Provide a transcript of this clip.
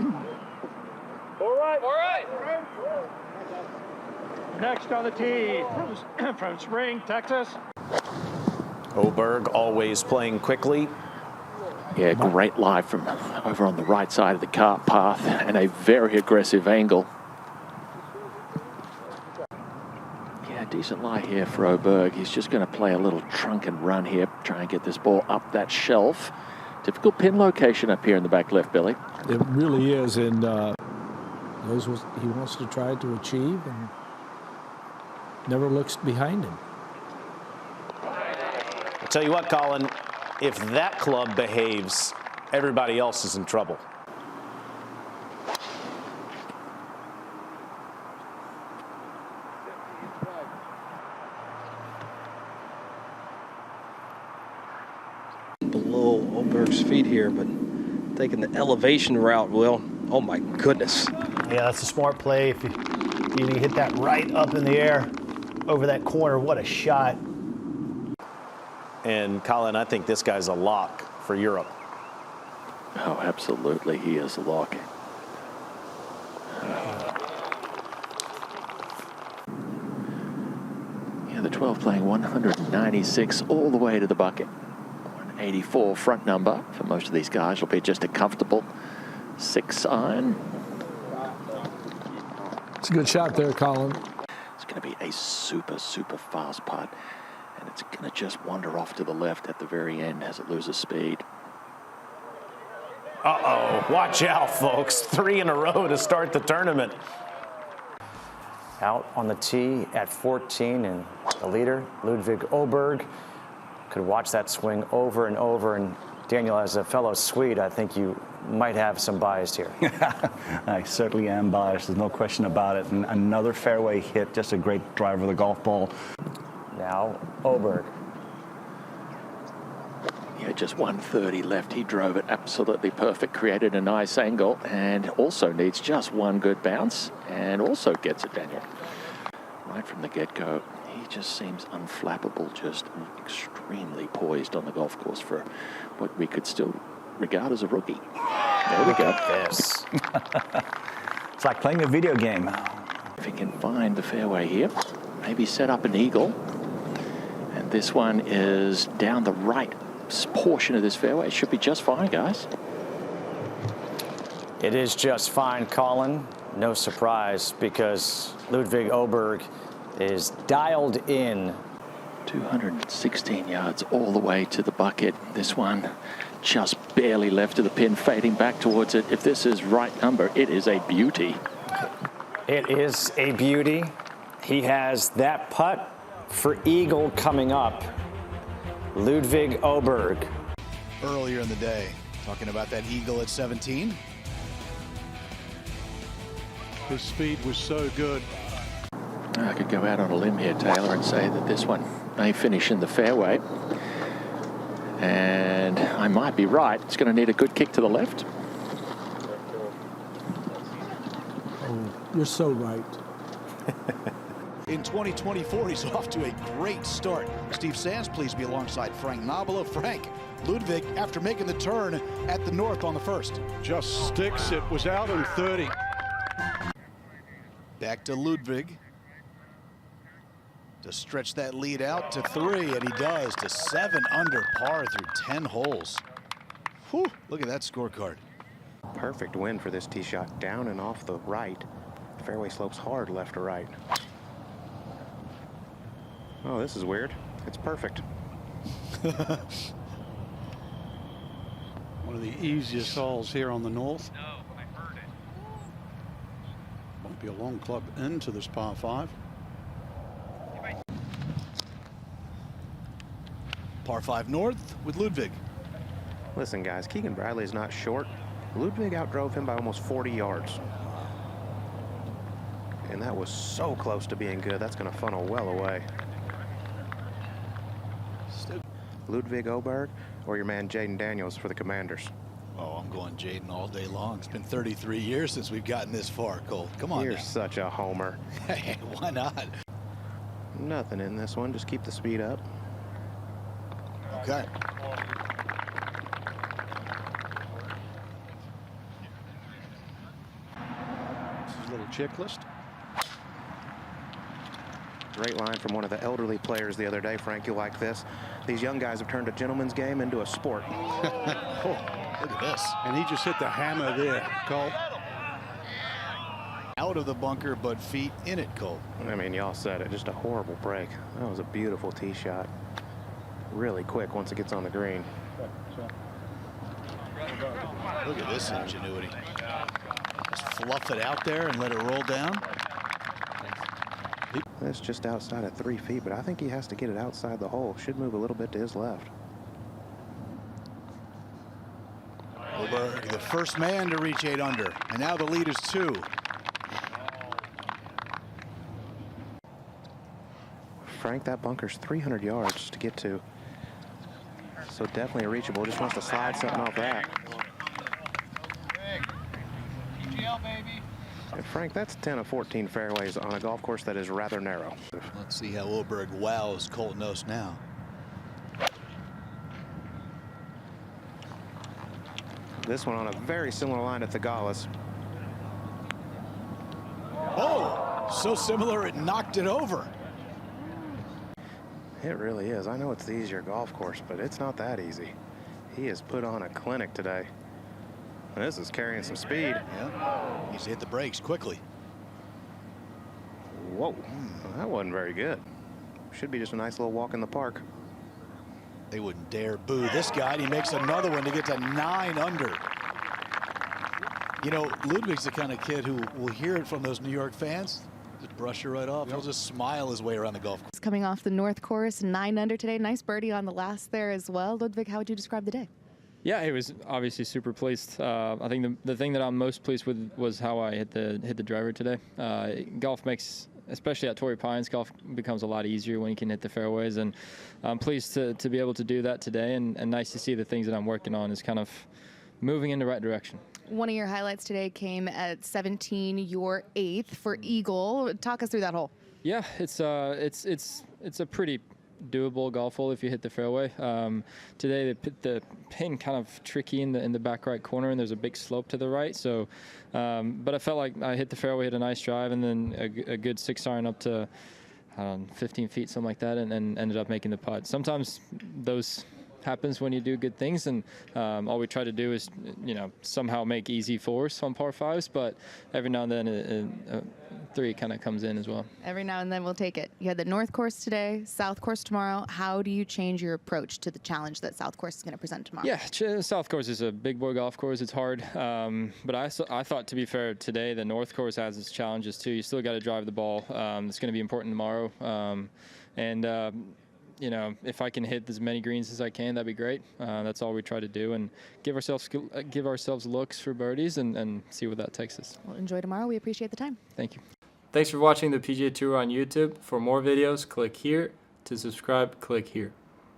All right. All right. Next on the tee from Spring, Texas. Åberg always playing quickly. Yeah, great lie from over on the right side of the cart path and a very aggressive angle. Yeah, decent lie here for Åberg. He's just going to play a little trunk and run here, try and get this ball up that shelf. Difficult pin location up here in the back left, Billy. It really is, and knows what he wants to try to achieve and never looks behind him. I'll tell you what, Colin, if that club behaves, everybody else is in trouble. Below Åberg's feet here, but taking the elevation route, Will. Oh my goodness. Yeah, that's a smart play. If you hit that right up in the air over that corner, what a shot. And Colin, I think this guy's a lock for Europe. Oh, absolutely, he is a lock. Yeah, the 12 playing 196 all the way to the bucket. 184 front number for most of these guys will be just a comfortable 6 iron. It's a good shot there, Colin. It's going to be a super, super fast putt. And it's going to just wander off to the left at the very end as it loses speed. Uh-oh, watch out, folks. 3 in a row to start the tournament. Out on the tee at 14, and the leader, Ludvig Åberg, could watch that swing over and over. And Daniel, as a fellow Swede, I think you might have some bias here. I certainly am biased. There's no question about it. And another fairway hit, just a great drive of the golf ball. Now, Åberg. Yeah, just 130 left. He drove it absolutely perfect, created a nice angle, and also needs just one good bounce, and also gets it, Daniel. Right from the get-go, he just seems unflappable, just extremely poised on the golf course for what we could still regard as a rookie. There we go. Yes. It's like playing a video game. If he can find the fairway here, maybe set up an eagle. And this one is down the right portion of this fairway. It should be just fine, guys. It is just fine, Colin. No surprise, because Ludvig Åberg is dialed in. 216 yards all the way to the bucket. This one just barely left of the pin, fading back towards it. If this is right number, it is a beauty. It is a beauty. He has that putt for eagle coming up. Ludvig Åberg. Earlier in the day, talking about that eagle at 17. His speed was so good. I could go out on a limb here, Taylor, and say that this one may finish in the fairway. And I might be right. It's going to need a good kick to the left. Oh, you're so right. In 2024, he's off to a great start. Steve Sands, please be alongside Frank Nobilo. Frank, Ludvig, after making the turn at the north on the first. Just sticks. It was out in 30. Back to Ludvig to stretch that lead out to 3, and he does, to 7 under par through 10 holes. Whew, look at that scorecard. Perfect win for this tee shot, down and off the right. Fairway slopes hard left to right. Oh, this is weird. It's perfect. One of the easiest holes here on the north. No, I heard it. Won't be a long club into this par 5. Par 5 north with Ludvig. Listen, guys, Keegan Bradley is not short. Ludvig outdrove him by almost 40 yards. And that was so close to being good. That's going to funnel well away. Ludvig Åberg or your man Jaden Daniels for the Commanders? Oh, I'm going Jaden all day long. It's been 33 years since we've gotten this far, Cole. Come on. You're now. such a homer. Hey, why not? Nothing in this one. Just keep the speed up. Okay. little checklist. Great line from one of the elderly players the other day. Frank, you'll like this. These young guys have turned a gentleman's game into a sport. Oh, look at this. And he just hit the hammer there, Cole. Out of the bunker, but feet in it, Cole. I mean, y'all said it. Just a horrible break. That was a beautiful tee shot. Really quick once it gets on the green. Look at this ingenuity. Just fluff it out there and let it roll down. That's just outside of 3 feet, but I think he has to get it outside the hole. Should move a little bit to his left. Åberg, the first man to reach 8 under, and now the lead is 2. Frank, that bunker's 300 yards to get to. So definitely reachable. Just wants to slide something off that. And Frank, that's 10 of 14 fairways on a golf course that is rather narrow. Let's see how Åberg wows Colt Knost now. This one on a very similar line to Theegala's. Oh, so similar it knocked it over. It really is. I know it's the easier golf course, but it's not that easy. He has put on a clinic today. This is carrying some speed. Yeah, needs to hit the brakes quickly. Whoa, that wasn't very good. Should be just a nice little walk in the park. They wouldn't dare boo this guy, and he makes another one to get to 9 under. You know, Ludvig's the kind of kid who will hear it from those New York fans, just brush it right off. He'll just smile his way around the golf course. Coming off the North Course, 9 under today. Nice birdie on the last there as well. Ludvig, how would you describe the day? Yeah, it was obviously super pleased. I think the thing that I'm most pleased with was how I hit the driver today. Golf makes, especially at Torrey Pines, golf becomes a lot easier when you can hit the fairways, and I'm pleased to be able to do that today, and nice to see the things that I'm working on is kind of moving in the right direction. One of your highlights today came at 17, your 8th for Eagle. Talk us through that hole. Yeah, it's a pretty doable golf hole if you hit the fairway. Today the pin kind of tricky in the back right corner, and there's a big slope to the right. So, but I felt like I hit the fairway, hit a nice drive, and then a good 6-iron up to 15 feet, something like that, and ended up making the putt. Sometimes those happens when you do good things, and all we try to do is, you know, somehow make easy 4s on par 5s, but every now and then 3 kind of comes in as well. Every now and then we'll take it. You had the North Course today, South Course tomorrow. How do you change your approach to the challenge that South Course is going to present tomorrow? Yeah, South Course is a big boy golf course. It's hard, but I thought, to be fair, today the North Course has its challenges too. You still got to drive the ball. It's going to be important tomorrow, you know, if I can hit as many greens as I can, that'd be great. That's all we try to do, and give ourselves looks for birdies and see what that takes us. Well, enjoy tomorrow. We appreciate the time. Thank you. Thanks for watching the PGA Tour on YouTube. For more videos, click here. To subscribe, click here.